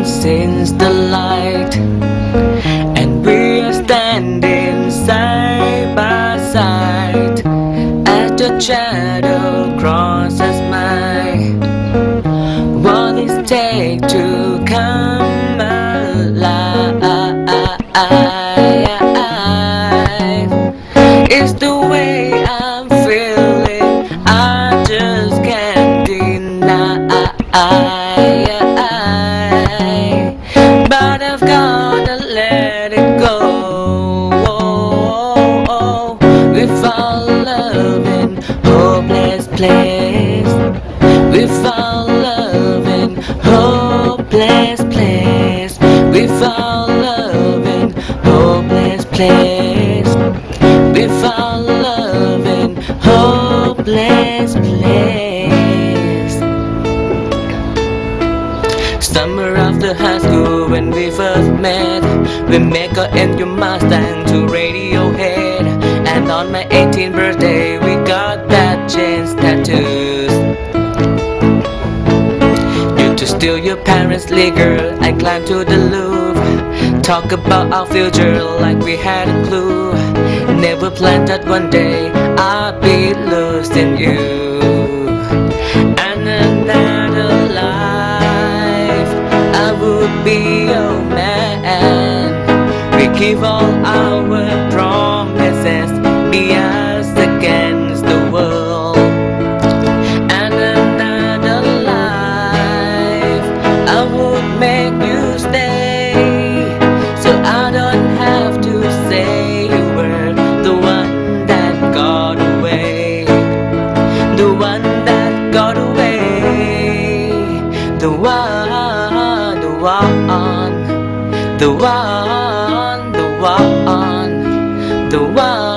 since the light, and we are standing side by side as the shadow crosses mine. What it takes to come alive is the way I'm feeling. I just can't deny. But I've gotta let it go. We fall love in hopeless place. We fall love in hopeless place. We fall love in hopeless place. We fall love in hopeless place. Summer after high school when we first met, we make our your Mustang to Radiohead. And on my 18th birthday we got that chance tattoos. You to steal your parents' liquor, I climbed to the Louvre. Talk about our future like we had a clue. Never planned that one day I'd be losing you. And another life I would be your man. We keep all our promises, be us against the world. And another life I would make you stay, so I don't have to say you were the one that got away. The one that got away. The one, the one, the one, the one, the one.